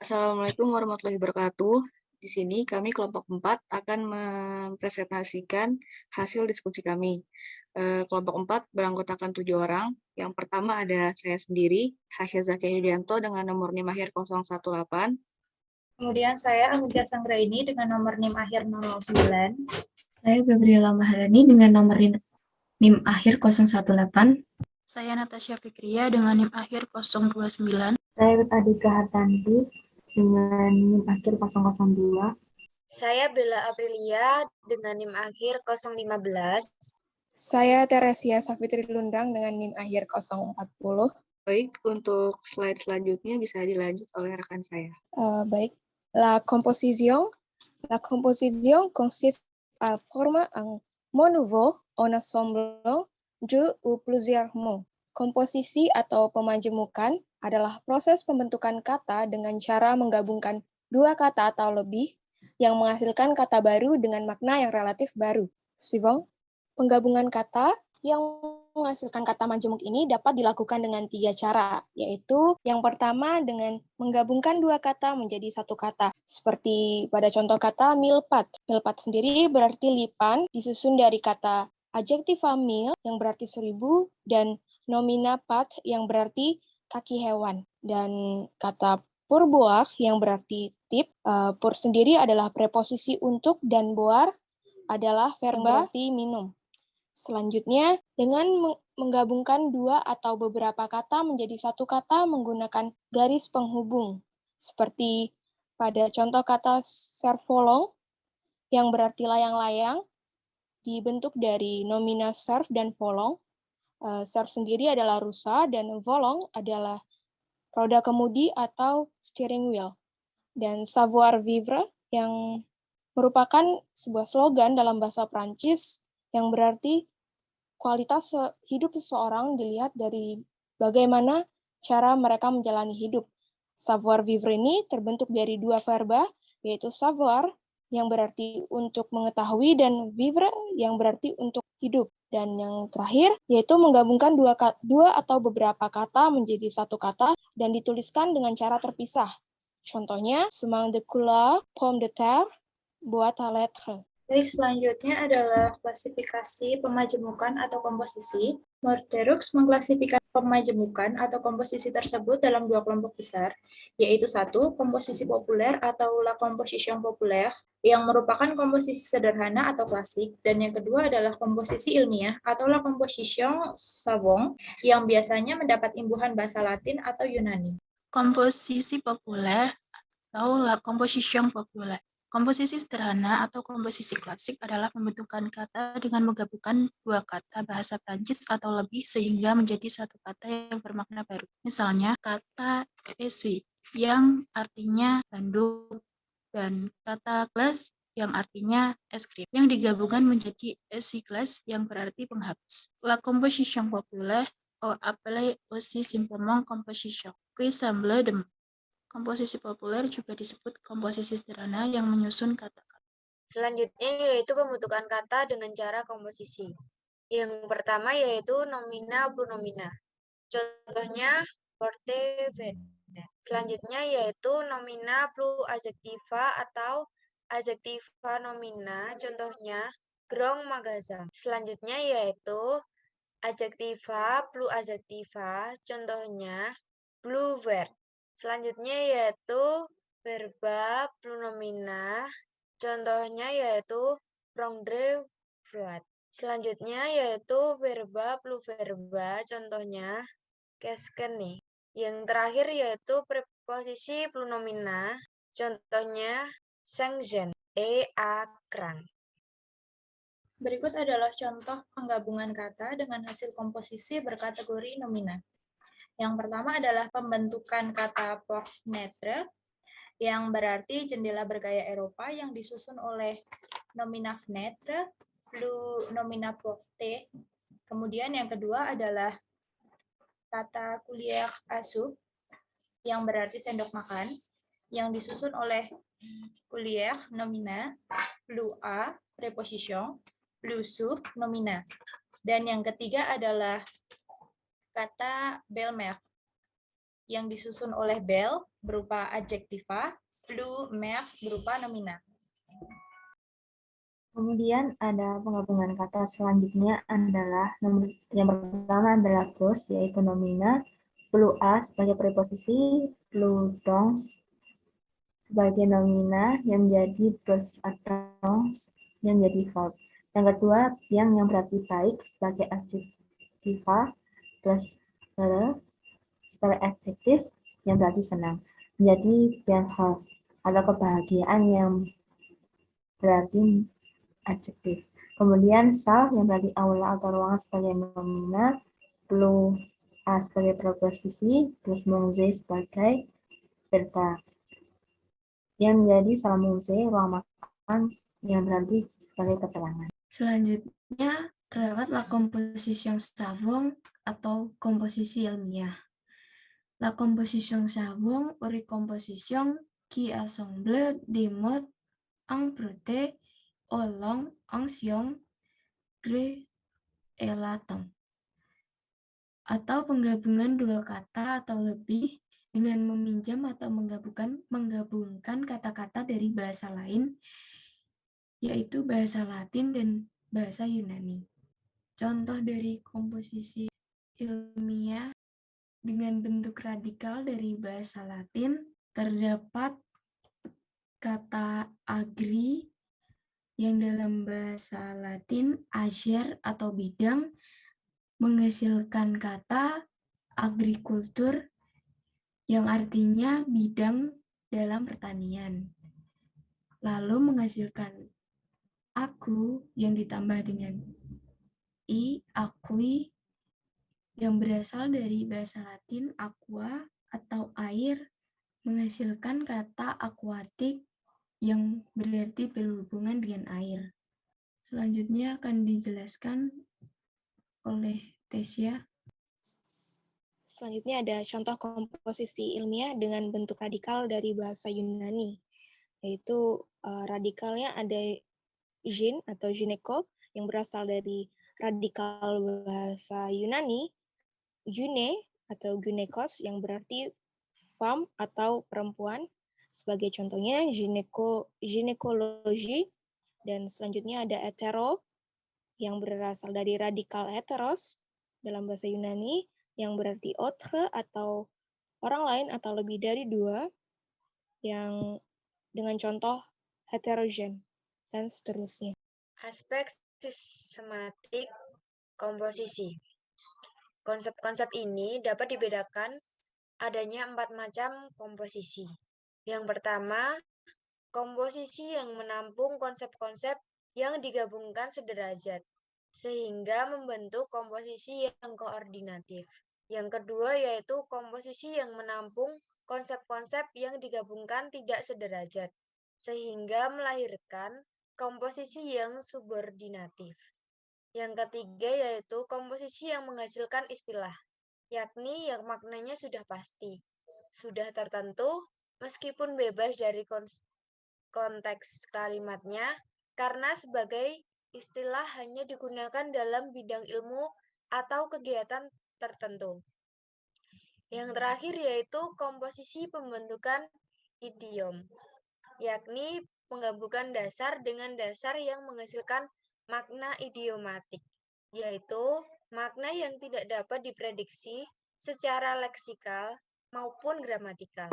Assalamualaikum warahmatullahi wabarakatuh. Di sini kami kelompok 4 akan mempresentasikan hasil diskusi kami. Kelompok 4 beranggotakan 7 orang. Yang pertama ada saya sendiri, Hasya Zakia Yudianto dengan nomor NIM akhir 018. Kemudian saya Amelia Sanggraini dengan nomor NIM akhir 009. Saya Gabriela Maharani dengan nomor NIM akhir 018. Saya Natasha Fikria dengan NIM akhir 029. Saya Adika Hartanti dengan NIM akhir 002. Saya Bella Aprilia dengan NIM akhir 015. Saya Teresia Safitri Lundang dengan NIM akhir 040. Baik, untuk slide selanjutnya bisa dilanjut oleh rekan saya. Baik, la composition consiste à former un mot nouveau en assemblant deux ou plusieurs mots. Komposisi atau pemajemukan adalah proses pembentukan kata dengan cara menggabungkan dua kata atau lebih yang menghasilkan kata baru dengan makna yang relatif baru. Suivant. Penggabungan kata yang menghasilkan kata majemuk ini dapat dilakukan dengan 3 cara, yaitu yang pertama dengan menggabungkan dua kata menjadi satu kata, seperti pada contoh kata milpat. Milpat sendiri berarti lipan, disusun dari kata adjektiva mil yang berarti 1000 dan nomina pat yang berarti kaki hewan. Dan kata pourboire yang berarti tip, pour sendiri adalah preposisi untuk dan boire adalah verba berarti minum. Selanjutnya, dengan menggabungkan dua atau beberapa kata menjadi satu kata menggunakan garis penghubung, seperti pada contoh kata servolong yang berarti layang-layang, dibentuk dari nomina serv dan volong. Serv sendiri adalah rusa dan volong adalah roda kemudi atau steering wheel. Dan savoir vivre yang merupakan sebuah slogan dalam bahasa Prancis yang berarti kualitas hidup seseorang dilihat dari bagaimana cara mereka menjalani hidup. Savoir vivre ini terbentuk dari dua verba, yaitu savoir yang berarti untuk mengetahui dan vivre yang berarti untuk hidup. Dan yang terakhir yaitu menggabungkan dua atau beberapa kata menjadi satu kata dan dituliskan dengan cara terpisah. Contohnya, semang de couleur, pomme de terre, boîte à lettres. Baik, selanjutnya adalah klasifikasi pemajemukan atau komposisi. Morterux mengklasifikasi pemajemukan atau komposisi tersebut dalam dua kelompok besar, yaitu satu, komposisi populer atau la composition populaire, yang merupakan komposisi sederhana atau klasik, dan yang kedua adalah komposisi ilmiah atau la composition savant, yang biasanya mendapat imbuhan bahasa Latin atau Yunani. Komposisi populer atau la composition populaire. Komposisi sederhana atau komposisi klasik adalah pembentukan kata dengan menggabungkan dua kata bahasa Prancis atau lebih sehingga menjadi satu kata yang bermakna baru. Misalnya, kata esui yang artinya handuk dan kata glace yang artinya es krim yang digabungkan menjadi essuie-glace yang berarti penghapus. La composition populaire ou appelée aussi simplement composition qui semble de. Komposisi populer juga disebut komposisi sederhana yang menyusun kata-kata. Selanjutnya yaitu pembentukan kata dengan cara komposisi. Yang pertama yaitu nomina pronomina. Contohnya porte verde. Selanjutnya yaitu nomina plus adjektiva atau adjektiva nomina. Contohnya grand magasin. Selanjutnya yaitu adjektiva plus adjektiva. Contohnya blue vert. Selanjutnya yaitu verba pronomina, contohnya yaitu prendre froid. Selanjutnya yaitu verba plus verba, contohnya keskeni. Yang terakhir yaitu preposisi pronomina, contohnya sengjen, akran. Berikut adalah contoh penggabungan kata dengan hasil komposisi berkategori nomina. Yang pertama adalah pembentukan kata porte-fenêtre, yang berarti jendela bergaya Eropa yang disusun oleh nomina fenêtre, plus nomina porte. Kemudian yang kedua adalah kata cuillère à soupe, yang berarti sendok makan, yang disusun oleh cuillère nomina, plus a preposition, plus soupe nomina. Dan yang ketiga adalah kata belle-mère yang disusun oleh belle berupa adjektiva, plus mer berupa nomina. Kemudian ada penggabungan kata selanjutnya adalah yang pertama adalah plus, yaitu nomina, plus a sebagai preposisi, plus dons sebagai nomina yang menjadi plus atau yang menjadi verb. Yang kedua, yang berarti baik sebagai adjektiva plus sebagai adjektif yang berarti senang. Menjadi verb atau kebahagiaan yang berarti adjektif. Kemudian sal yang berarti aula atau ruangan sebagai nomina, plus a sebagai preposisi, plus mongze sebagai verba. Yang menjadi salah mongze ruang makan yang berarti sebagai keterangan. Selanjutnya terdapat la composition savant atau komposisi ilmiah. La composition savant ou composition qui assemble des mots empruntés aux langues anciennes grec et latin. Atau penggabungan dua kata atau lebih dengan meminjam atau menggabungkan kata-kata dari bahasa lain, yaitu bahasa Latin dan bahasa Yunani. Contoh dari komposisi ilmiah dengan bentuk radikal dari bahasa Latin terdapat kata agri yang dalam bahasa Latin ager atau bidang menghasilkan kata agrikultur yang artinya bidang dalam pertanian. Lalu menghasilkan aku yang ditambah dengan aqui yang berasal dari bahasa Latin aqua atau air menghasilkan kata aquatic yang berarti berhubungan dengan air. Selanjutnya akan dijelaskan oleh Tesya. Selanjutnya ada contoh komposisi ilmiah dengan bentuk radikal dari bahasa Yunani, yaitu radikalnya ada gyn atau gineko yang berasal dari radikal bahasa Yunani, gyne atau gynekos yang berarti femme atau perempuan. Sebagai contohnya ginekologi, dan selanjutnya ada hetero yang berasal dari radikal heteros dalam bahasa Yunani yang berarti autre atau orang lain atau lebih dari dua, yang dengan contoh heterogen dan seterusnya. Aspek sistematik komposisi. Konsep-konsep ini dapat dibedakan adanya 4 macam komposisi. Yang pertama, komposisi yang menampung konsep-konsep yang digabungkan sederajat, sehingga membentuk komposisi yang koordinatif. Yang kedua yaitu komposisi yang menampung konsep-konsep yang digabungkan tidak sederajat, sehingga melahirkan komposisi yang subordinatif. Yang ketiga yaitu komposisi yang menghasilkan istilah, yakni yang maknanya sudah pasti, sudah tertentu, meskipun bebas dari konteks kalimatnya, karena sebagai istilah hanya digunakan dalam bidang ilmu atau kegiatan tertentu. Yang terakhir yaitu komposisi pembentukan idiom, yakni penggabungan dasar dengan dasar yang menghasilkan makna idiomatik, yaitu makna yang tidak dapat diprediksi secara leksikal maupun gramatikal.